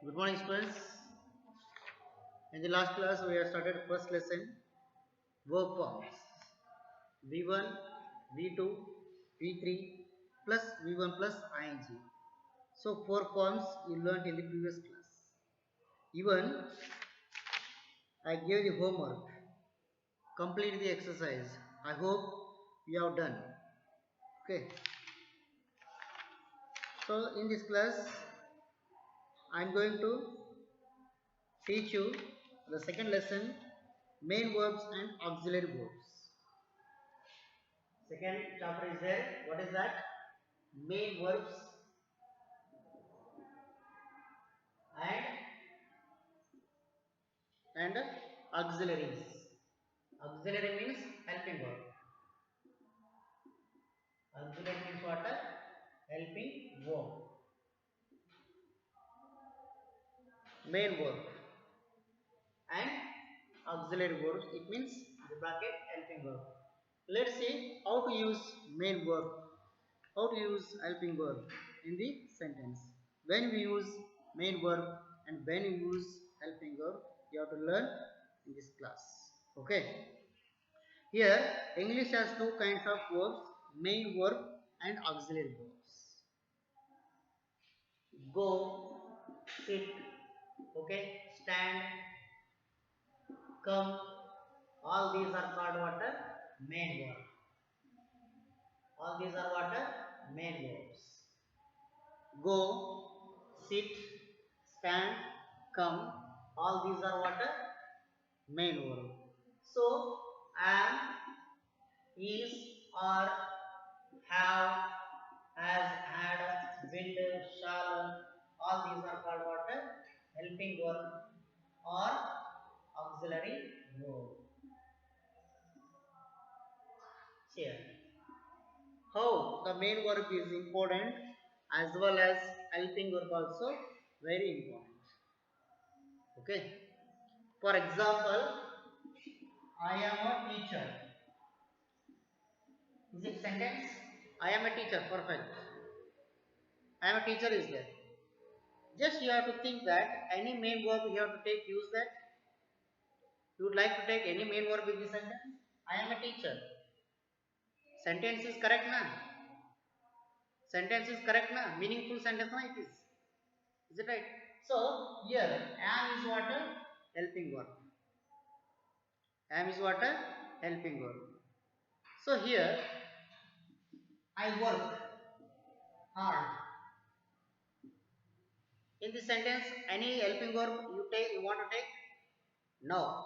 Good morning, students. In the last class, we have started first lesson verb forms V1, V2, V3 plus V1 plus ing. So, four forms you learnt in the previous class. Even I gave the homework. Complete the exercise. I hope you have done. Okay. So, in this class, I am going to teach you the second lesson main verbs and auxiliary verbs. Second chapter is there. What is that? Main verbs and auxiliaries. Auxiliary means helping verb. Auxiliary means what? Helping verb. Main verb and auxiliary verbs. It means the bracket helping verb. Let's see how to use main verb. How to use helping verb in the sentence. When we use main verb and when we use helping verb, you have to learn in this class. Okay. Here, English has two kinds of verbs, main verb and auxiliary verbs. Go, sit, okay, stand, come, all these are called what? Main verb. All these are what? Main verbs. Go, sit, stand, come, all these are what? Main verb. So, am, is, or, have, has, had, will, shall, all these are called what? Helping verb or auxiliary verb. Here, how the main verb is important as well as helping verb also very important. Okay. For example, I am a teacher. Is it sentence? I am a teacher. Perfect. I am a teacher is there. Just you have to think that any main verb you have to take, use that. You would like to take any main verb in the sentence? I am a teacher. Sentence is correct, na? Sentence is correct, na? Meaningful sentence, na? It is. Is it right? So, here, am is what? Helping verb. Am is what? Helping verb. So, here, I work hard. In this sentence, any helping verb you want to take? No.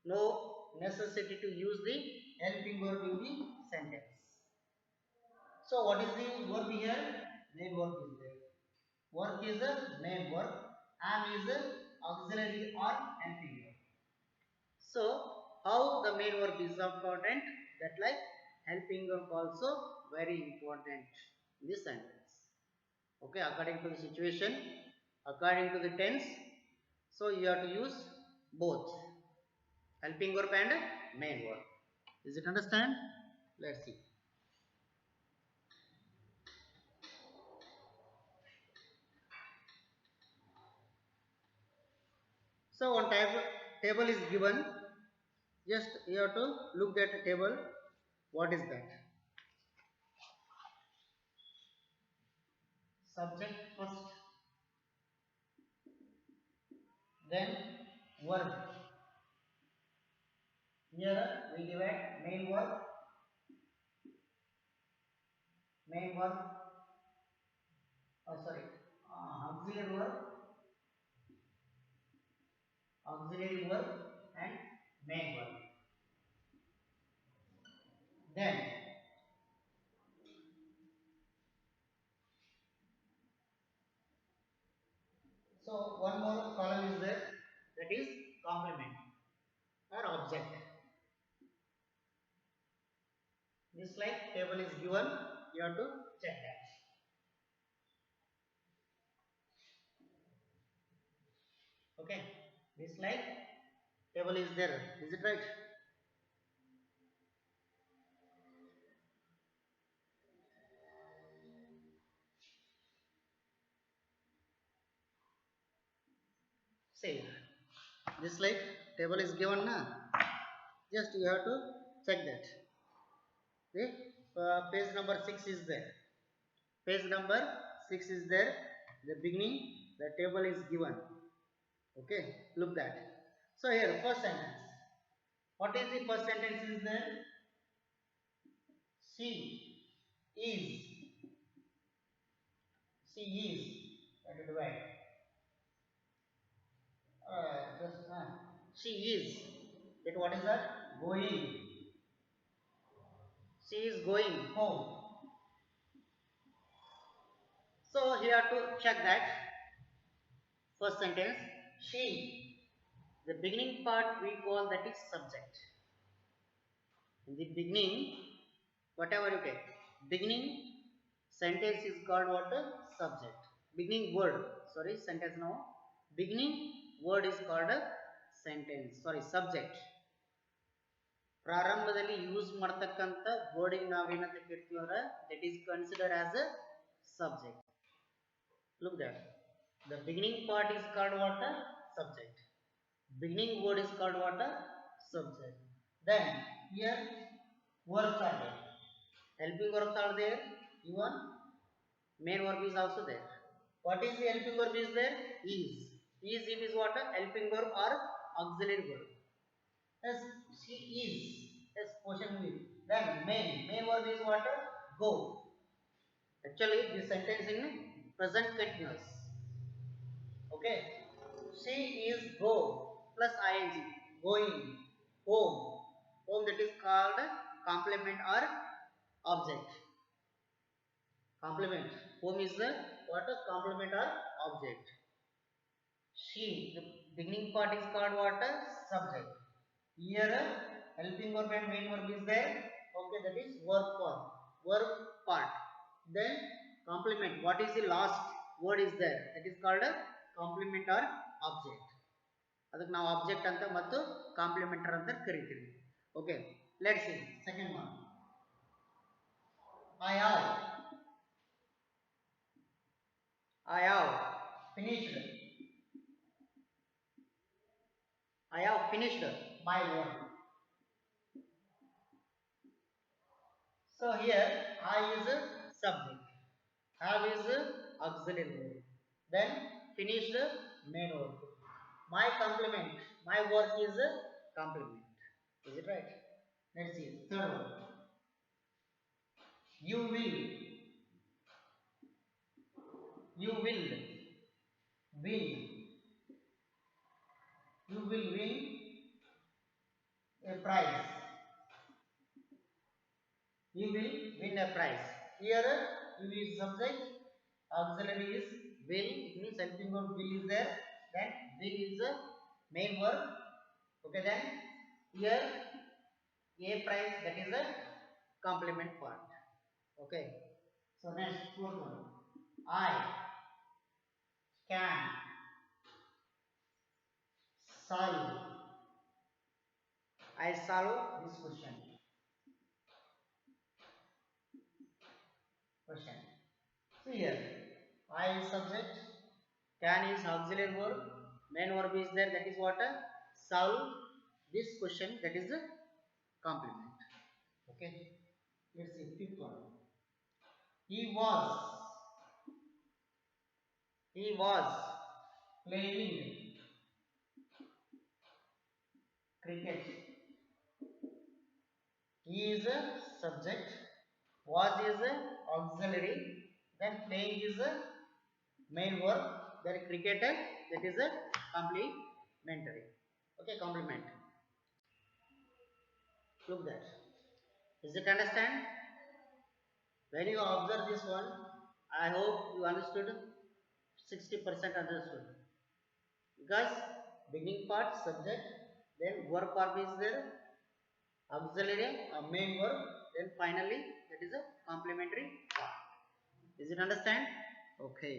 No necessity to use the helping verb in the sentence. So what is the verb here? Main verb is there. Work is the main verb. Am is the auxiliary or helping verb. So how the main verb is important? That like helping verb also very important in this sentence. Okay, according to the situation, according to the tense. So you have to use both helping verb and main verb. Is it understand? Let's see. So one table is given. Just you have to look at the table. What is that? Subject first, then verb. Here we divide main verb, auxiliary verb, and main verb. Then so one more column is there, that is complement or object. This like table is given, you have to check that. Okay, this like table is there, is it right? See, this like table is given na. Just you have to check that. See, page number 6 is there. Page number 6 is there. The beginning, the table is given. Okay, look that. So here, first sentence. What is the first sentence is there? She is. She is. That is right. She is. That what is that? Going. She is going home. So here to check that first sentence. She. The beginning part we call that is subject. In the beginning, whatever you take, beginning sentence is called what? Subject. Beginning word, sorry, sentence now. Beginning word is called a sentence, sorry, subject. ಪ್ರಾರಂಭದಲ್ಲಿ use ಮಾಡತಕ್ಕಂತ wording ನಾವೇನಂತ ಕರಿತೀವಿ ಅಂದ್ರೆ that is consider as a subject. Look that the beginning part is called what? Subject. Beginning word is called what? Subject. Then here verbs are there. Helping verbs are there. Even main verb is also there. What is the helping verb is there? Is. Is it is what? Helping verb or auxiliary verb. Yes, she is. Yes, question will. Then main verb is what? Go. Actually, this sentence in present continuous. Okay. She is go plus ing. Going. Home. Home that is called complement or object. Complement. Home is the what? Complement or object. She. The beginning part is called what? Subject. Here helping verb and main verb is there. Okay, that is verb form. Verb part. Then complement. What is the last word is there? That is called a complement or object. ಅದಕ್ಕೆ ನಾವು object ಅಂತ ಮತ್ತು ಕಾಂಪ್ಲಿಮೆಂಟರ್ ಅಂತ ಕರಿತೀವಿ. Okay, let's see second one. I have finished. I have finished my work. So here I is a subject, have is a auxiliary verb, then finished main verb. My complement, my work is a complement. Is it right? Let's see. Third one. You will. You will win. You will win a prize. You will win a prize. Here you is subject, auxiliary is will. It means helping verb will is there. Then will is the main verb. Okay, then here a prize, that is a complement part. Okay. So next fourth one. I can solve. I solve this question. So here I is subject, can is auxiliary verb, main verb is there, that is what? Solve this question, that is the complement. Okay, let's see fifth one. He was playing cricket. He is a subject, was is a auxiliary, then playing is a main verb, then cricketer, that is a complementary. Okay, complement. Look that. Is it understand? When you observe this one, I hope you understood 60% understood. Because beginning part subject, then verb form is there, auxiliary, a main verb, then finally that is a complementary part. Is it understand? Okay.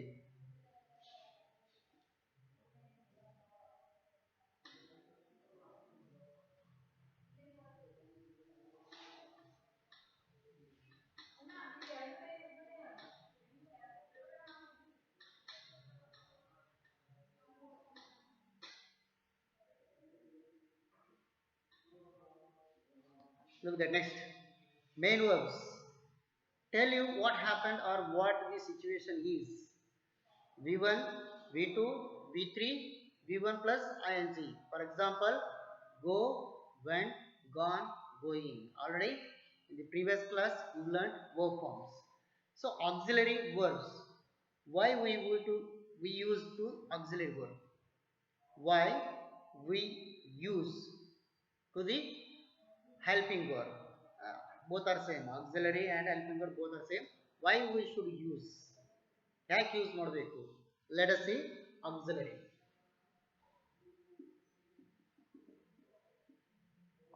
Look at the next. Main verbs. Tell you what happened or what the situation is. V1, V2, V3, V1 plus ing. For example, go, went, gone, going. Already in the previous class you learned verb forms. So auxiliary verbs. Why we use to auxiliary verb? Why we use to the helping verb? Both are same. Auxiliary and helping verb both are same. Why we should use? ಯಾಕೆ use ಮಾಡಬೇಕು? Let us see auxiliary.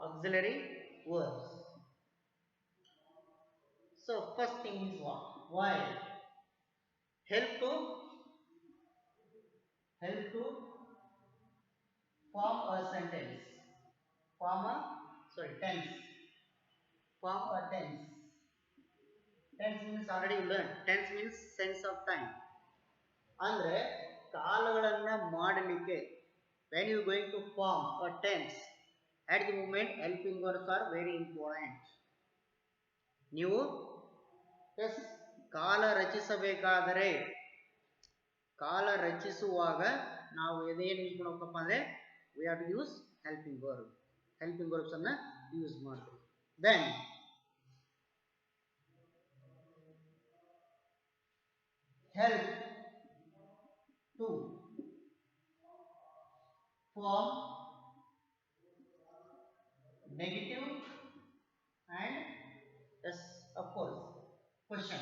Auxiliary verbs. So first thing is what? Why? Help to form a sentence. Form a tense. Form a tense. Tense means already you learned. Tense means sense of time. ಅಂದ್ರೆ ಕಾಲಗಳನ್ನ ಮಾಡಲಿಕ್ಕೆ when you going to form a tense at the moment helping verbs are very important. ನೀವು S ಕಾಲ ರಚಿಸಬೇಕಾದರೆ ಕಾಲ ರಚಿಸುವಾಗ ನಾವು ಏನು use ಮಾಡಬೇಕಪ್ಪ ಅಂದ್ರೆ we have to use helping verbs ಅನ್ನ ಯೂಸ್ ಮಾಡಬೇಕು. Then help to form negative and yes of course question.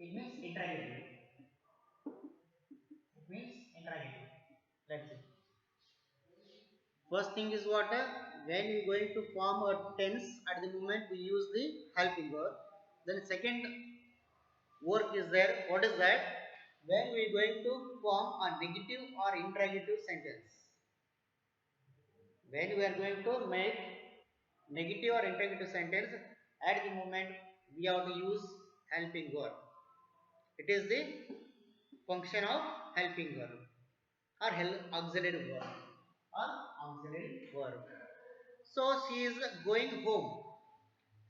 It means interrogative. Let's see. First thing is what? When we going to form a tense at the moment we use the helping verb. Then second work is there. What is that? When we going to form a negative or interrogative sentence. When we are going to make negative or interrogative sentence, at the moment we have to use helping verb. It is the function of helping verb or auxiliary verb. So she is going home.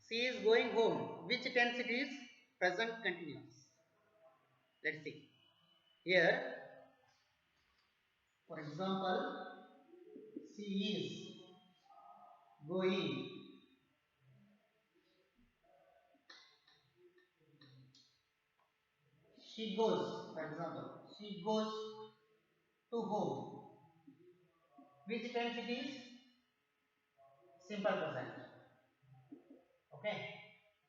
She is going home. Which tense it is? Present continuous. Let's see. Here, for example, she is going. She goes, for example, she goes to home. Which tense it is? Simple present. Okay,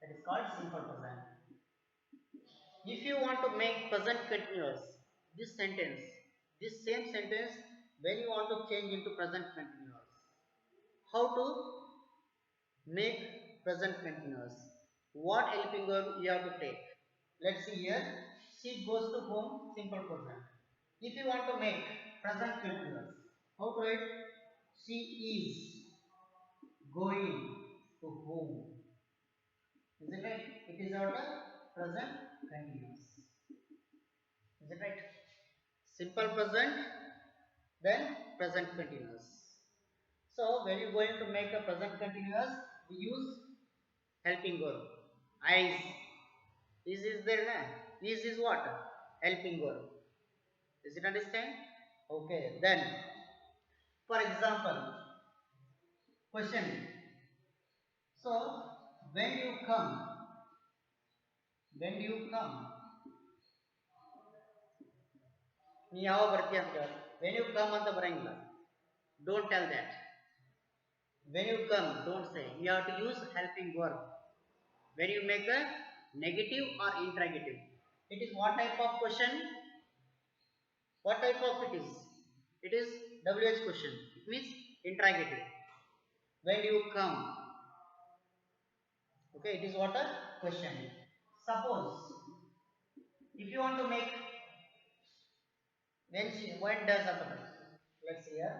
that is called simple present. If you want to make present continuous, this same sentence, when you want to change into present continuous, how to make present continuous? What helping verb you have to take? Let's see here. She goes to home, simple present. If you want to make present continuous, how to write? She is going to home. Is it right? It is our present continuous. Is it right? Simple present, then present continuous. So when you are going to make a present continuous, we use helping verb. Eyes. Is there na? Is what? Helping verb. Is it understand? Okay. Then, for example, question. So when you come, ನೀ ಯಾವ ಬರ್ತೀಯ ಅಂತ when you come ಅಂತ ಬರಂಗಿಲ್ಲ. Don't tell that. When you come, don't say. You have to use helping verb. When you make a negative or interrogative, it is what type of question? What type of it is? It is WH question. It means interrogative. When you come, okay, it is what a question. Suppose if you want to make when does happen? Let's see here.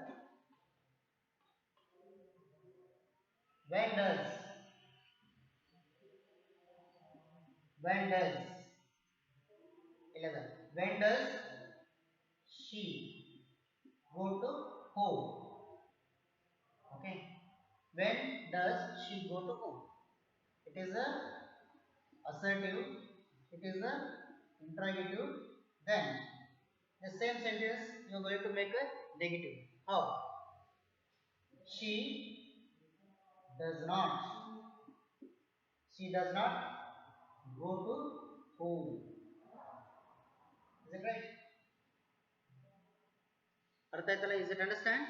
When does 11. When does she go to home? Okay. when does she go to home? It is a assertive, it is a interrogative. Then the same sentence you are going to make a negative. How? She does not, she does not go to home. Is it right? ಅರ್ಥ ಆಯ್ತಲ್ಲ? Is it understand?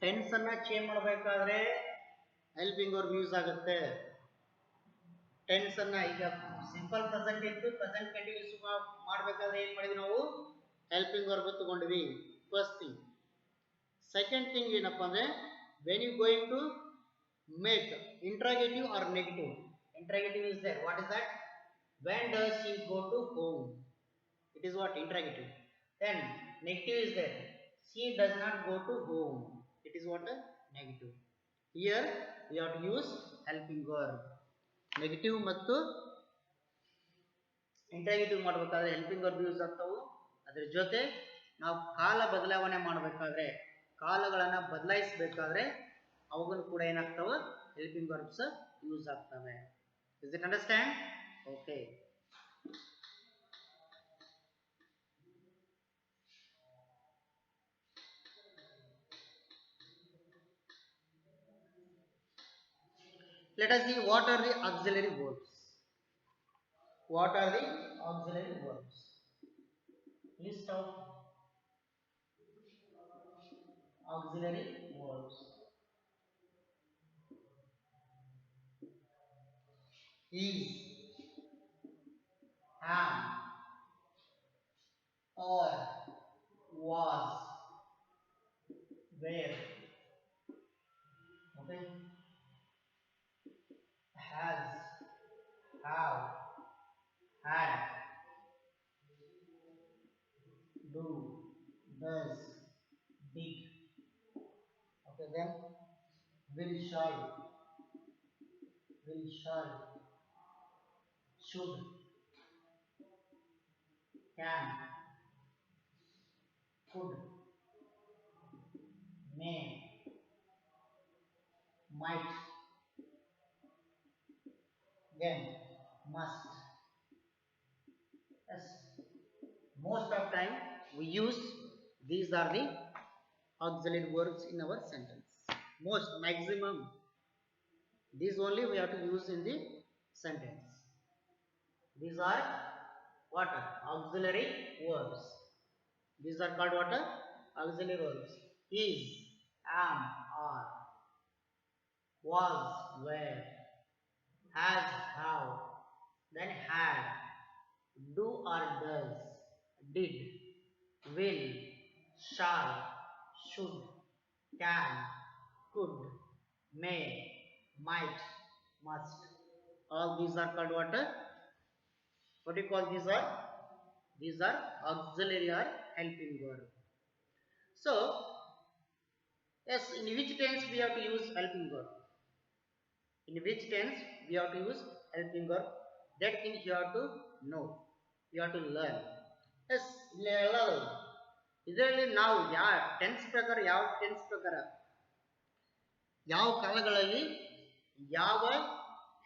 Tense ಅನ್ನ change ಮಾಡಬೇಕಾದ್ರೆ helping verb use ಆಗುತ್ತೆ. Tense ಅನ್ನ ಈಗ simple present ಇತ್ತು, present continuous ಮಾಡಬೇಕಾದ್ರೆ ಏನು ಮಾಡಿದ್ವಿ ನಾವು? ಹೆಲ್ಪಿಂಗ್ ವರ್ಬ್ ತಗೊಂಡ್ವಿ. First thing. ಸೆಕೆಂಡ್ ಥಿಂಗ್ ಏನಪ್ಪ ಅಂದ್ರೆ, when you going to make interrogative or negative. Interrogative is there. What is that? When does she go to home? It is what? Interrogative. Then negative is there. She does not go to home. It is what? Negative. Here we have to use helping verb. Negative ಮತ್ತು interrogative ಮಾಡಬೇಕಾದ್ರೆ helping verb use ಆಗ್ತಾವು. ಅದರ ಜೊತೆ ನಾವು ಕಾಲ ಬದಲಾವಣೆ ಮಾಡಬೇಕಾದ್ರೆ, ಕಾಲಗಳನ್ನು ಬದಲಾಯಿಸಬೇಕಾದ್ರೆ ಅವುಗಳು ಕೂಡ ಏನಾಗ್ತಾವೆ? ಹೆಲ್ಪಿಂಗ್ ವರ್ಬ್ಸ್ ಯೂಸ್ ಆಗ್ತವೆ. Is it understand? Okay. Let us see what are the auxiliary verbs. What are the auxiliary verbs? List of auxiliary verbs. Is, am, or, was, were. Okay. Has, have, had, do, does, did. Okay, then will, shall, should, can, could, may, might, then must. Yes. Most of time we use these are the auxiliary verbs in our sentence. Most, maximum, these only we have to use in the sentence. These are what? Auxiliary verbs. These are called what? Auxiliary verbs. Is, am, are, was, were, has, have, then had, do or does, did, will, shall, should, can, could, may, might, must. All these are called what? What do you call these are? These are auxiliary or helping verb. So, yes, in which tense we have to use helping verb? In which tense we have to use helping verb? That thing you have to know. You have to learn. Yes, ಇದರಲ್ಲಿ ನಾವು ಯಾವ tense ಪ್ರಕಾರ ಯಾವ ಕಾಲಗಳಲ್ಲಿ ಯಾವ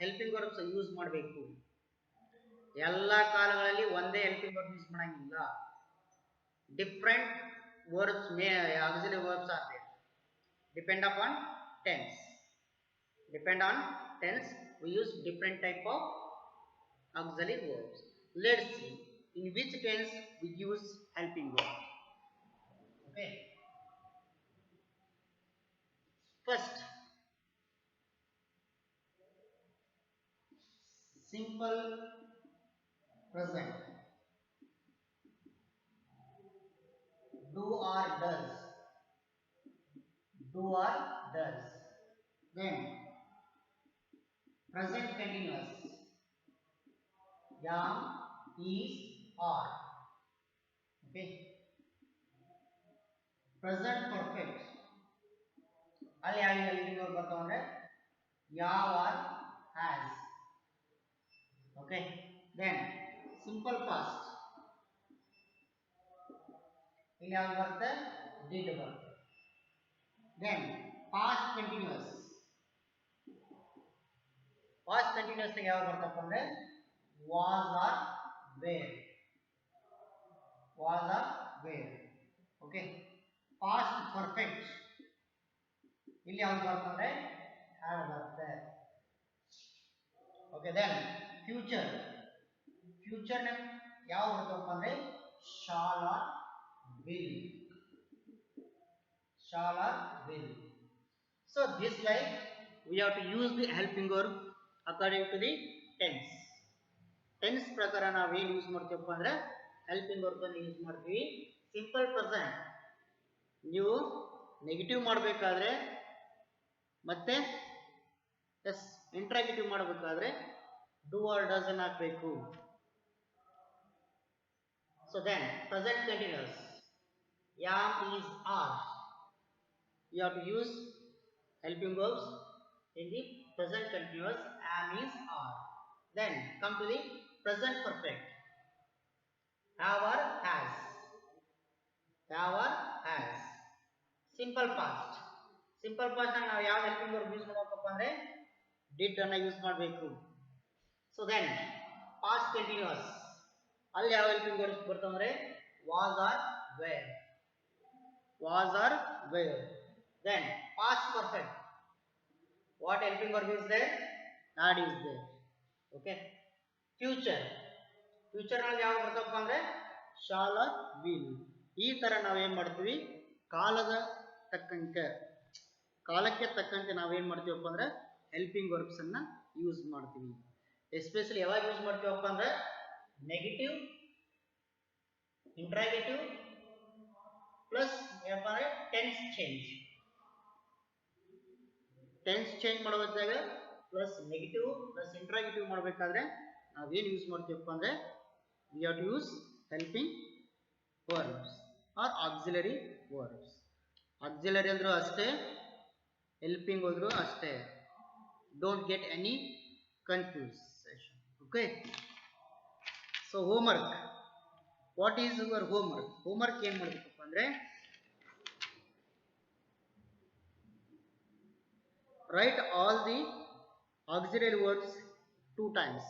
helping verbs use ಮಾಡಬೇಕು? ಎಲ್ಲ ಕಾಲಗಳಲ್ಲಿ ಒಂದೇ helping verb use ಮಾಡಂಗಿಲ್ಲ. Different verbs auxiliary verbs are there. Depend on tense, we use different type of auxiliary verbs. Let's see in which tense we use helping verb. Okay, first, simple present, do or does, then present continuous, am, is, are. Okay, present perfect, ಅಲ್ಲಿ ಯಾವ helping verb ಬರ್ತಾವ ಅಂದ್ರೆ ಯಾವ or has. Okay, then simple past, ಇಲ್ಲಿ ಯಾವ್ದು ಬರುತ್ತೆ? Did ಬರುತ್ತೆ. Then past continuous. Past continuous ಯಾವಾಗ ಬರ್ತಪ್ಪ ಅಂದ್ರೆ was or were. Was or were. Okay. Past perfect. ಇಲ್ಲಿ ಯಾವ್ದು ಬರ್ತಂದ್ರೆ had ಬರುತ್ತೆ. Okay, then future. Future ನ ಯಾವ ಬರ್ತಪ್ಪ ಅಂದ್ರೆ shall or will. Shall or will. So this like we have to use the helping verb according to the tense. Tense ಪ್ರಕಾರ ನಾವು ಏನು use ಮಾಡ್ತೀವಪ್ಪ ಅಂದ್ರೆ ಹೆಲ್ಪಿಂಗ್ ವರ್ಬ್ ಅನ್ನು ಯೂಸ್ ಮಾಡ್ತೀವಿ. ಸಿಂಪಲ್ ಪ್ರೆಸೆಂಟ್ ನೀವು ನೆಗೆಟಿವ್ ಮಾಡಬೇಕಾದ್ರೆ ಮತ್ತೆ ಎಸ್ ಇಂಟ್ರಾಗೇಟಿವ್ ಮಾಡಬೇಕಾದ್ರೆ ಡೂ ಆರ್ ಡಸ್ ಅನ್ನು ಹಾಕಬೇಕು. So then present continuous am is are. You have to use helping verbs in the present continuous. Am is are. Then come to the present perfect. Have or has. Have or has. Simple past. Simple past and ನಾವು ಯಾವ helping verb use ಮಾಡಬೇಕಪ್ಪ ಅಂದ್ರೆ did ಅನ್ನು use ಮಾಡಬೇಕು. So then past continuous ಅಲ್ಲಿ ಯಾವ helping verbs ಬರ್ತವೆ ಅಂದ್ರೆ was or were. Was or were. Then past perfect. What helping verb is there? That is there. Okay. Future. Future ನಲ್ಲಿ ಯಾವ ಬರ್ತಪ್ಪ ಅಂದ್ರೆ shall or will. ಈ ತರ ನಾವು ಏನು ಮಾಡ್ತೀವಿ ಕಾಲಕ್ಕೆ ತಕ್ಕಂತೆ ನಾವು ಏನು ಮಾಡ್ತೀವಪ್ಪ ಅಂದ್ರೆ ಹೆಲ್ಪಿಂಗ್ ವರ್ಬ್ಸ್ ಅನ್ನ ಯೂಸ್ ಮಾಡ್ತೀವಿ. ಎಸ್ಪೆಷಲಿ ಯಾವಾಗ ಯೂಸ್ ಮಾಡ್ತೀವಪ್ಪ ಅಂದ್ರೆ ನೆಗೆಟಿವ್, ಇಂಟ್ರಾಗೇಟಿವ್ ಪ್ಲಸ್ ಏನಪ್ಪ ಅಂದ್ರೆ ಟೆನ್ಸ್ ಚೇಂಜ್ ಮಾಡೋದಾಗ ಪ್ಲಸ್ ನೆಗೆಟಿವ್ ಪ್ಲಸ್ ಇಂಟ್ರಾಗೇಟಿವ್ ಮಾಡಬೇಕಾದ್ರೆ ನಾವೇನು ಯೂಸ್ ಮಾಡ್ತೀವಪ್ಪ ಅಂದ್ರೆ we have to use helping verbs or auxiliary verbs. Auxiliary ಅಂದ್ರೂ ಅಷ್ಟೇ, ಹೆಲ್ಪಿಂಗ್ ಹೋದ್ರು ಅಷ್ಟೇ. Don't get any confusion. Okay. So homework. What is your homework? Homework ಏನು ಮಾಡಬೇಕಪ್ಪ ಅಂದ್ರೆ write all the auxiliary words 2 times.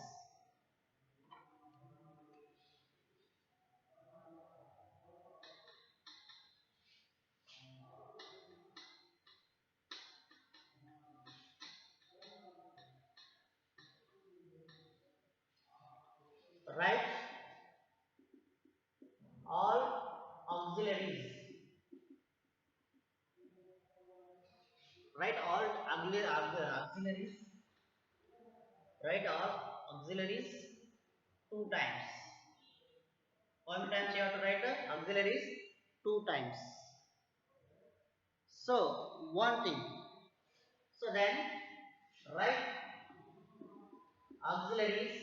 Write all auxiliaries. Write all auxiliaries. Write all auxiliaries 2 times. How many times you have to write the auxiliaries? 2 times. So one thing. So then write auxiliaries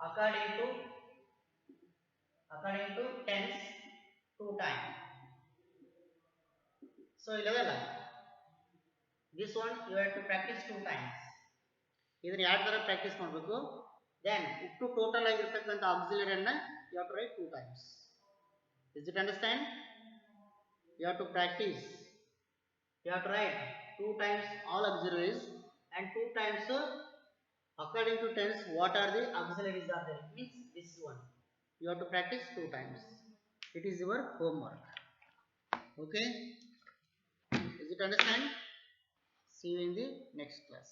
according to tense 2 times. So this one you have to practice 2 times. ಇದನ್ನ ಯಾವ ತರ practice ಮಾಡಬೇಕು? Then ಇಷ್ಟು total ಆಗಿರತಕ್ಕಂತ auxiliary ಅನ್ನ you have to write 2 times. Is it understand? You have to practice. You have to write 2 times all auxiliaries and 2 times according to tense what are the auxiliaries are there. Means this one. You have to practice 2 times. It is your homework. Okay? Is it understand? See you in the next class.